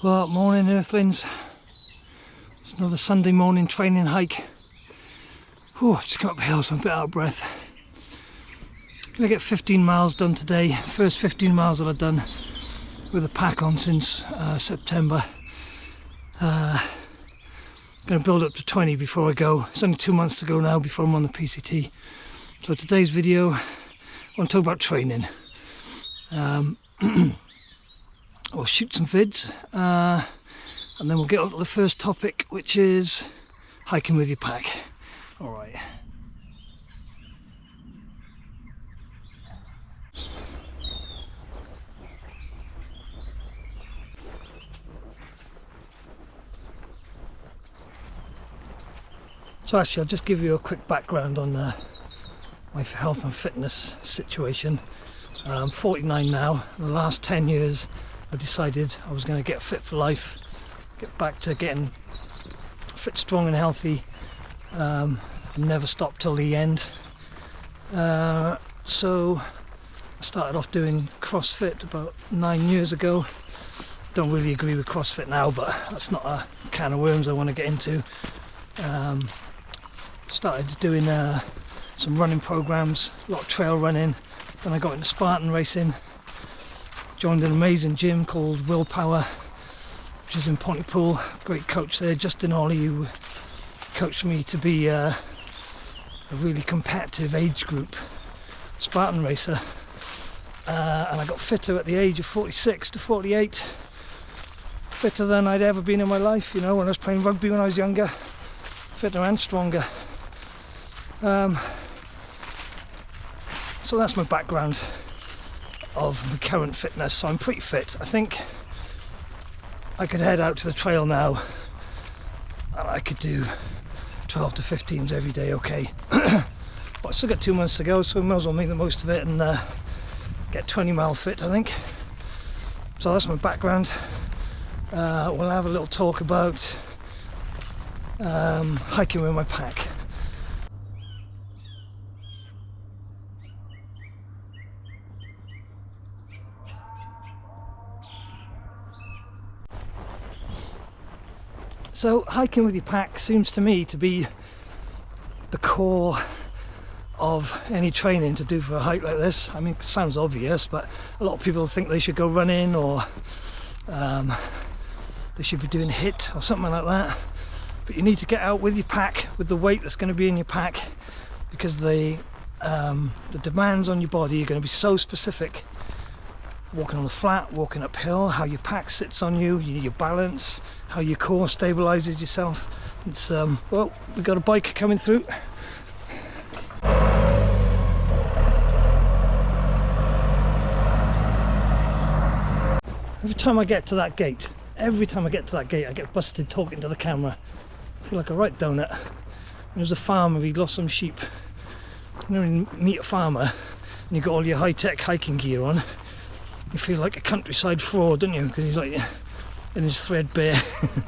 Well, morning Earthlings. It's another Sunday morning training hike. Just come up the hill, so I'm a bit out of breath. Gonna get 15 miles done today. First 15 miles that I've done with a pack on since September. Gonna build up to 20 before I go. It's only 2 months to go now before I'm on the PCT. So today's video, I want to talk about training. We'll shoot some vids, and then we'll get on to the first topic, which is hiking with your pack. Alright. So actually, I'll just give you a quick background on my health and fitness situation. I'm 49 now. In the last 10 years I decided I was going to get fit for life, get back to getting fit, strong and healthy, and never stop till the end. So I started off doing CrossFit about 9 years ago. Don't really agree with CrossFit now, but that's not a can of worms I want to get into. Started doing some running programs, a lot of trail running. Then I got into Spartan racing, joined an amazing gym called Willpower, which is in Pontypool. Great coach there, Justin Ollie, who coached me to be a really competitive age group Spartan racer. And I got fitter at the age of 46 to 48, fitter than I'd ever been in my life, you know, when I was playing rugby when I was younger, fitter and stronger. So that's my background of my current fitness. So I'm pretty fit. I think I could head out to the trail now and I could do 12 to 15s every day, okay. But I still got 2 months to go, so I might as well make the most of it and get 20 mile fit, I think. So that's my background. We'll have a little talk about hiking with my pack. So hiking with your pack seems to me to be the core of any training to do for a hike like this. I mean, it sounds obvious, but a lot of people think they should go running or they should be doing HIIT or something like that. But you need to get out with your pack, with the weight that's going to be in your pack, because the demands on your body are going to be so specific. Walking on the flat, walking uphill, how your pack sits on you, your balance, how your core stabilizes yourself. It's well, we've got a bike coming through. Every time I get to that gate, I get busted talking to the camera. I feel like a right donut. There was a farmer, he lost some sheep. You know, when you meet a farmer and you got all your high-tech hiking gear on, you feel like a countryside fraud, don't you? Because he's like in his threadbare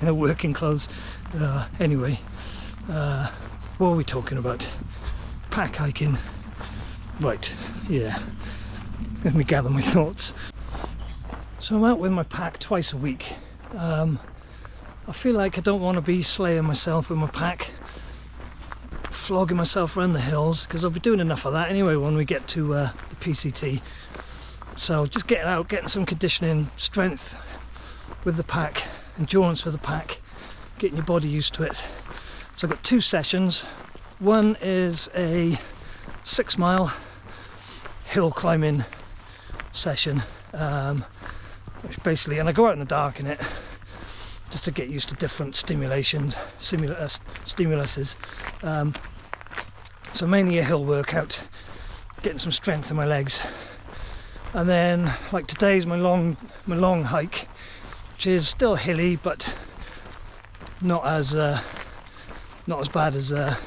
working clothes. Anyway, what are we talking about? Pack hiking. Right, yeah. Let me gather my thoughts. So I'm out with my pack twice a week. I feel like I don't want to be slaying myself with my pack, flogging myself around the hills, because I'll be doing enough of that anyway when we get to the PCT. So just getting out, getting some conditioning, strength with the pack, endurance with the pack, getting your body used to it. So I've got 2 sessions. One is a 6 mile hill climbing session, which basically, and I go out in the dark in it just to get used to different stimuluses. So mainly a hill workout, getting some strength in my legs. And then, like today's my long hike, which is still hilly, but not as bad as a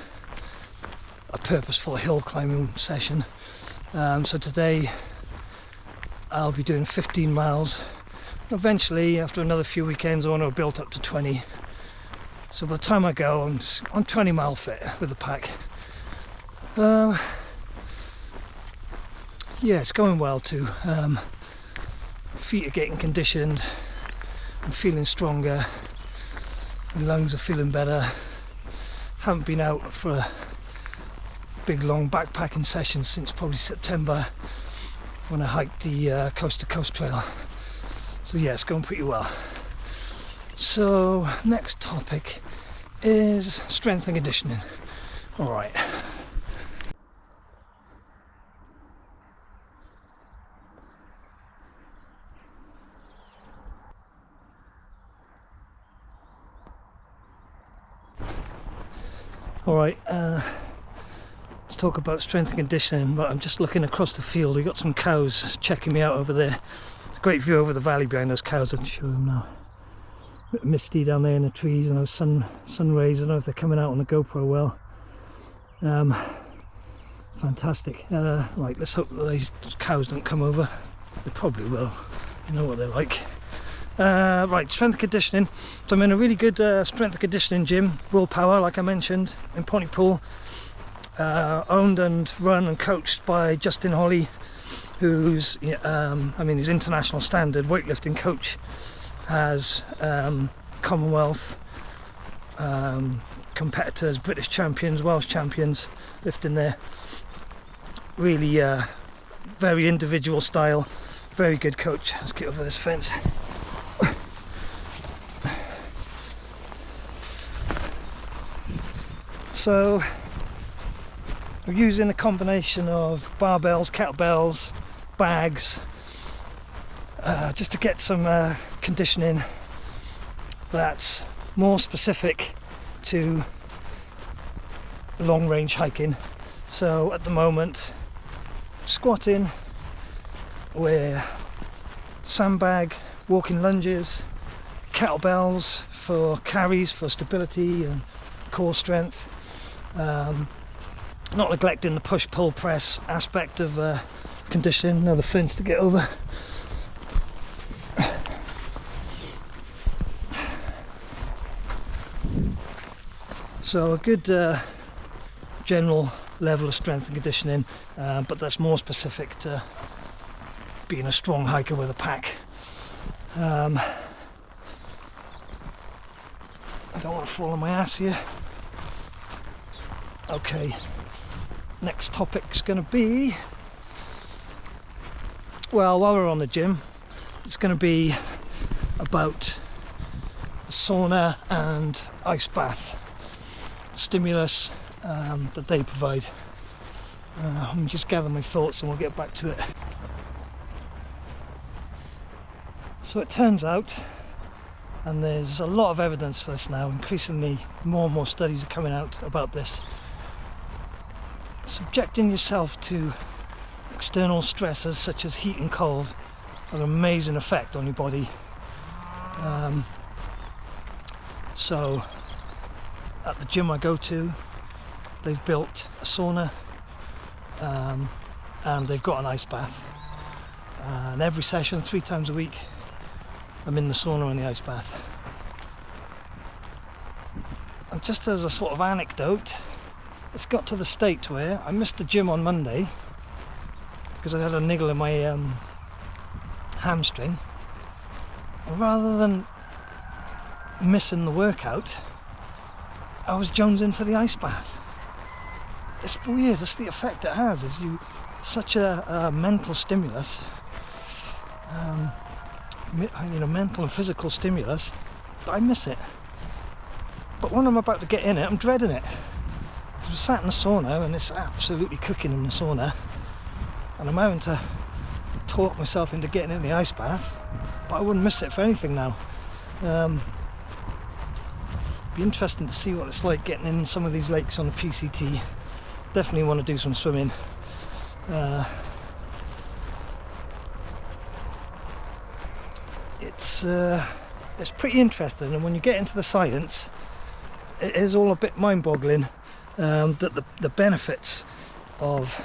purposeful hill climbing session. So today I'll be doing 15 miles. Eventually, after another few weekends, I want to build up to 20. So by the time I go, I'm 20 mile fit with the pack. Yeah, it's going well too. Feet are getting conditioned, I'm feeling stronger, my lungs are feeling better. Haven't been out for a big long backpacking session since probably September when I hiked the Coast to Coast trail. So yeah, it's going pretty well. So next topic is strength and conditioning. All right. Alright, let's talk about strength and conditioning, but I'm just looking across the field. We've got some cows checking me out over there. It's a great view over the valley behind those cows. I can show them now. A bit misty down there in the trees and those sun rays. I don't know if they're coming out on the GoPro well. Fantastic. Right, let's hope that these cows don't come over. They probably will. You know what they're like. Right, strength and conditioning. So I'm in a really good strength and conditioning gym, Willpower, like I mentioned, in Pontypool. Owned and run and coached by Justin Holly, who's, he's international standard weightlifting coach, has Commonwealth competitors, British champions, Welsh champions lifting there. Really very individual style, very good coach. Let's get over this fence. So we're using a combination of barbells, kettlebells, bags, just to get some conditioning that's more specific to long range hiking. So at the moment, squatting, we're sandbag, walking lunges, kettlebells for carries, for stability and core strength. Not neglecting the push-pull press aspect of conditioning. Another fence to get over. So a good general level of strength and conditioning, but that's more specific to being a strong hiker with a pack. I don't want to fall on my ass here. Okay, next topic's going to be, well, while we're on the gym, it's going to be about the sauna and ice bath stimulus that they provide. Let me just gather my thoughts and we'll get back to it. So it turns out, and there's a lot of evidence for this now, increasingly more and more studies are coming out about this, subjecting yourself to external stressors such as heat and cold have an amazing effect on your body. So at the gym I go to, they've built a sauna and they've got an ice bath, and every session 3 times a week I'm in the sauna and the ice bath. And just as a sort of anecdote, it's got to the state where I missed the gym on Monday because I had a niggle in my hamstring. And rather than missing the workout, I was jonesing for the ice bath. It's weird. That's the effect it has. Is such a mental stimulus, mental and physical stimulus, that I miss it. But when I'm about to get in it, I'm dreading it. I was sat in the sauna and it's absolutely cooking in the sauna, and I'm having to talk myself into getting in the ice bath, but I wouldn't miss it for anything now. Be interesting to see what it's like getting in some of these lakes on the PCT. Definitely want to do some swimming. It's pretty interesting, and when you get into the science, it is all a bit mind-boggling. That the benefits of,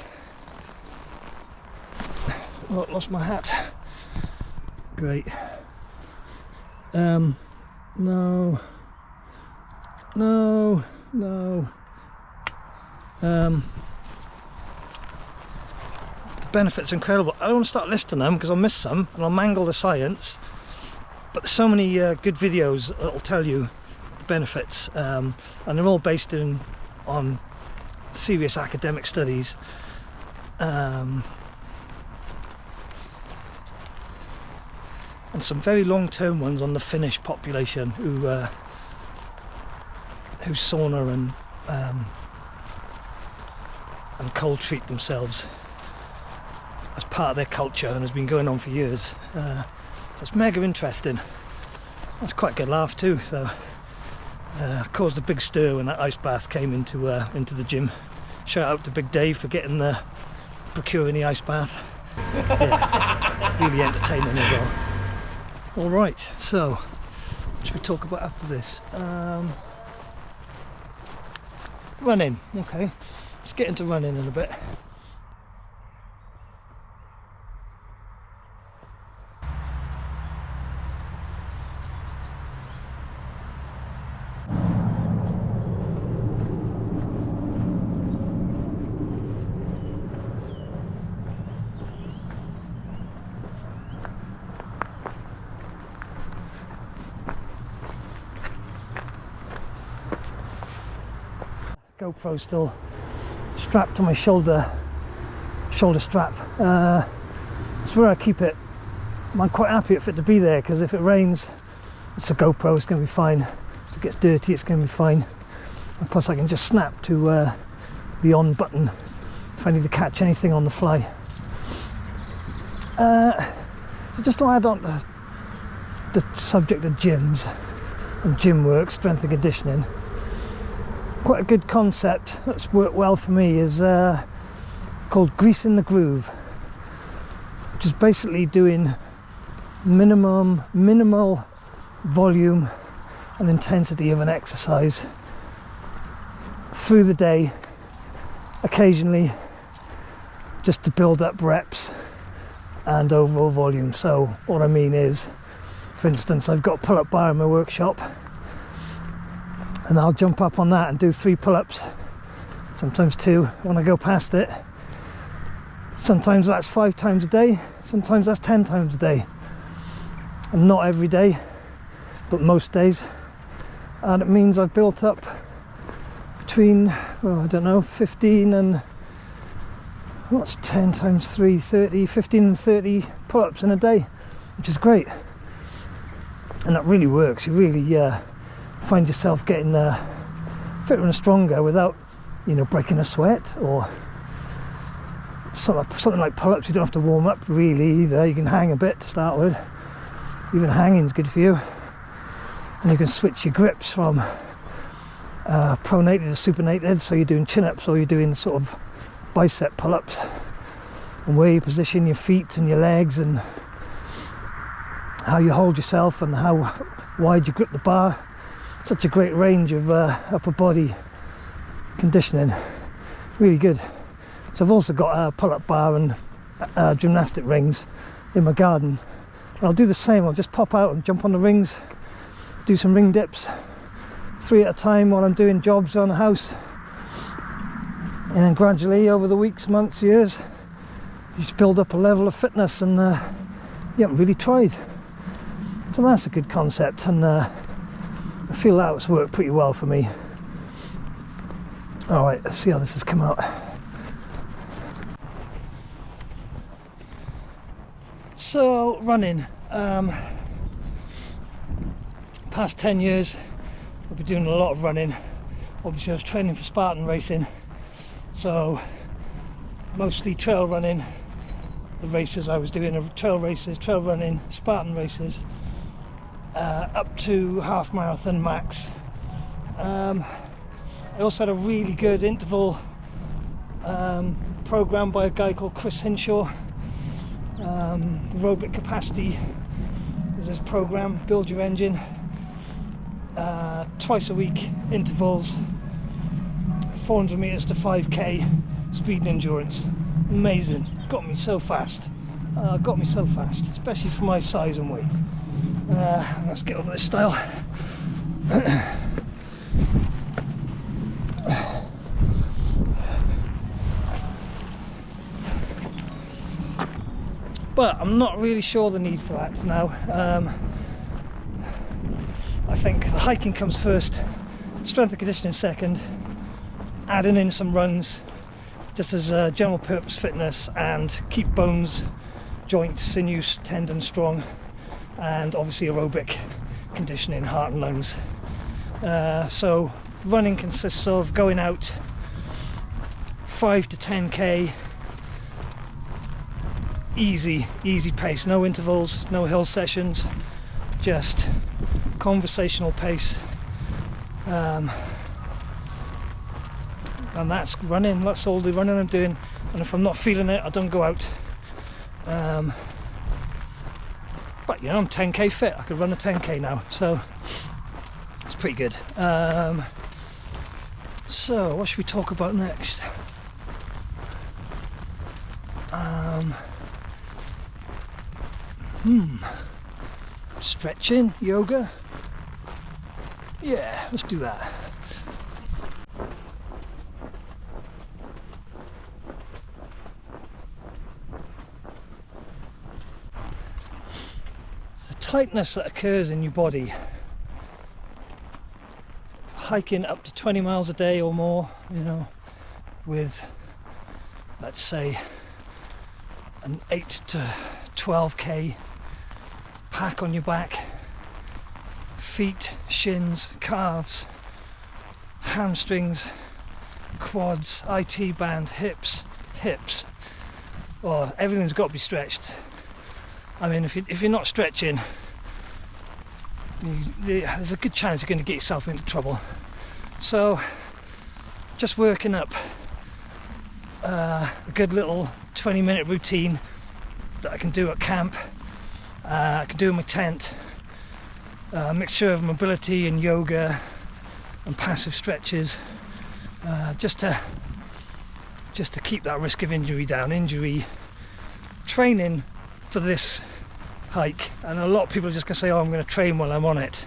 oh, I lost my hat. Great. No. The benefits are incredible. I don't want to start listing them because I'll miss some and I'll mangle the science. but there's so many good videos that'll tell you the benefits, and they're all based on serious academic studies. And some very long-term ones on the Finnish population who sauna and cold treat themselves as part of their culture, and has been going on for years. So it's mega interesting. That's quite a good laugh too. So caused a big stir when that ice bath came into the gym. Shout out to Big Dave for procuring the ice bath. Yeah, really entertaining as well. All right, so what should we talk about after this? Running. Okay, let's get into running in a bit. GoPro still strapped to my shoulder strap. It's where I keep it. I'm quite happy for it to be there, because if it rains, it's a GoPro, it's going to be fine. If it gets dirty, it's going to be fine. And plus I can just snap to the on button if I need to catch anything on the fly. So just to add on to the subject of gyms and gym work, strength and conditioning, quite a good concept that's worked well for me is called greasing the groove, which is basically doing minimal volume and intensity of an exercise through the day, occasionally, just to build up reps and overall volume. So what I mean is, for instance, I've got a pull-up bar in my workshop, and I'll jump up on that and do 3 pull-ups, sometimes 2 when I go past it. Sometimes that's 5 times a day, sometimes that's 10 times a day, and not every day, but most days. And it means I've built up between, I don't know, 15 and, what's 10 times 3, 30, 15 and 30 pull-ups in a day, which is great. And that really works. You really find yourself getting fitter and stronger without, breaking a sweat, or something like pull-ups. You don't have to warm up really either. You can hang a bit to start with. Even hanging's good for you, and you can switch your grips from pronated to supinated. So you're doing chin-ups, or you're doing sort of bicep pull-ups, and where you position your feet and your legs, and how you hold yourself, and how wide you grip the bar. Such a great range of upper body conditioning, really good. So I've also got a pull-up bar and gymnastic rings in my garden. And I'll do the same. I'll just pop out and jump on the rings, do some ring dips, 3 at a time while I'm doing jobs around the house. And then gradually, over the weeks, months, years, you just build up a level of fitness, and you haven't really tried. So that's a good concept, and I feel that's worked pretty well for me. Alright, let's see how this has come out. So, running. Past 10 years, I've been doing a lot of running. Obviously I was training for Spartan racing, so mostly trail running. The races I was doing are trail races, trail running, Spartan races, up to half marathon max. I also had a really good interval program by a guy called Chris Hinshaw. Aerobic capacity is his program. Build your engine. Twice a week intervals, 400 meters to 5k, speed and endurance. Amazing. Got me so fast. Especially for my size and weight. Let's get over this style. But I'm not really sure the need for that now. I think the hiking comes first, strength and conditioning second, adding in some runs just as general purpose fitness and keep bones, joints, sinews, tendons strong, and obviously aerobic conditioning, heart and lungs. So running consists of going out 5 to 10k, easy pace, no intervals, no hill sessions, just conversational pace, and that's running. That's all the running I'm doing, and if I'm not feeling it, I don't go out. But you know, I'm 10k fit. I could run a 10k now, so it's pretty good. So what should we talk about next? Stretching, yoga. Yeah, let's do that. The tightness that occurs in your body hiking up to 20 miles a day or more, you know, with, let's say, an 8 to 12k pack on your back, feet, shins, calves, hamstrings, quads, IT band, hips, oh, everything's got to be stretched. I mean, if you're not stretching, there's a good chance you're going to get yourself into trouble. So just working up a good little 20-minute routine that I can do at camp, I can do in my tent, a mixture of mobility and yoga and passive stretches, just to keep that risk of injury down. Injury training for this hike, and a lot of people are just going to say, oh, I'm going to train while I'm on it.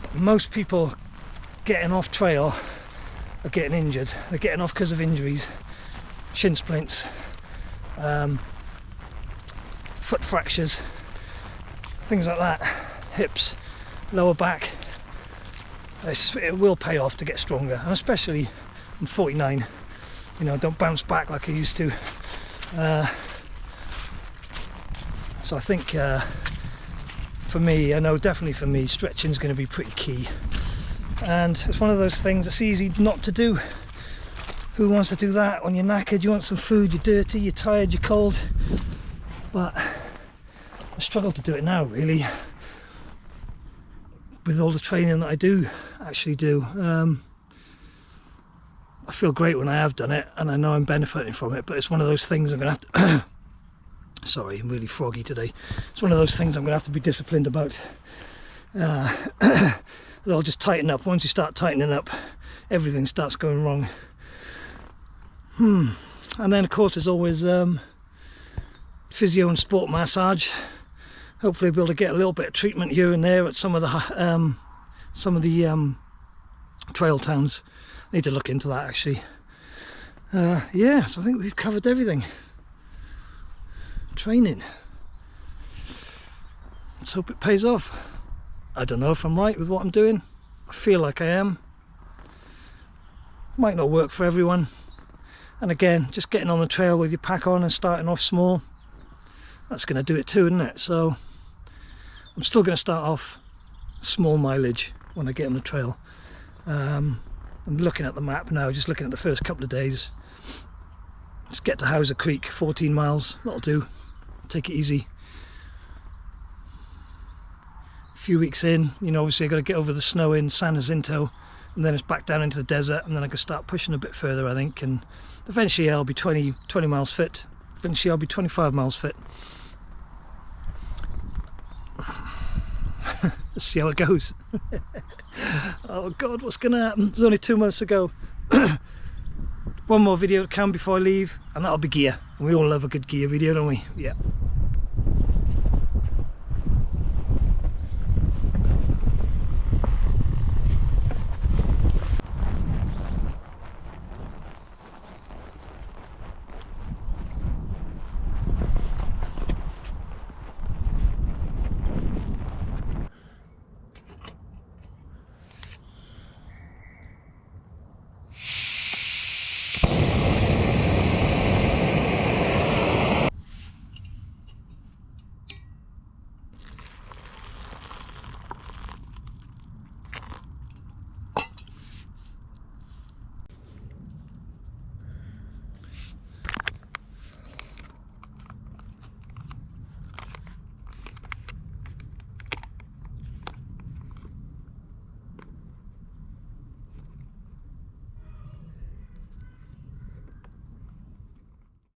But most people getting off trail are getting injured. They're getting off because of injuries, shin splints, foot fractures, things like that, hips, lower back. It will pay off to get stronger, and especially I'm 49, you know, I don't bounce back like I used to. So I think for me, I know definitely for me, stretching is going to be pretty key. And it's one of those things that's easy not to do. Who wants to do that when you're knackered, you want some food, you're dirty, you're tired, you're cold? But I struggle to do it now, really, with all the training that I do actually do. I feel great when I have done it, and I know I'm benefiting from it, but it's one of those things I'm going to have to sorry, I'm really froggy today. It's one of those things I'm going to have to be disciplined about. They'll just tighten up. Once you start tightening up, everything starts going wrong. And then of course there's always physio and sport massage. Hopefully I'll be able to get a little bit of treatment here and there at some of the trail towns. I need to look into that actually. Yeah, so I think we've covered everything. Training. Let's hope it pays off. I don't know if I'm right with what I'm doing. I feel like I am. Might not work for everyone. And again, just getting on the trail with your pack on and starting off small, that's going to do it too, isn't it? So I'm still going to start off small mileage when I get on the trail. I'm looking at the map now, just looking at the first couple of days. Just get to Hauser Creek, 14 miles, that'll do. Take it easy. A few weeks in, you know, obviously I've got to get over the snow in San Jacinto, and then it's back down into the desert, and then I can start pushing a bit further, I think, and eventually I'll be 20 miles fit. Eventually I'll be 25 miles fit. Let's see how it goes. Oh God, what's going to happen? There's only 2 months to go. One more video to come before I leave, and that'll be gear. And we all love a good gear video, don't we? Yeah.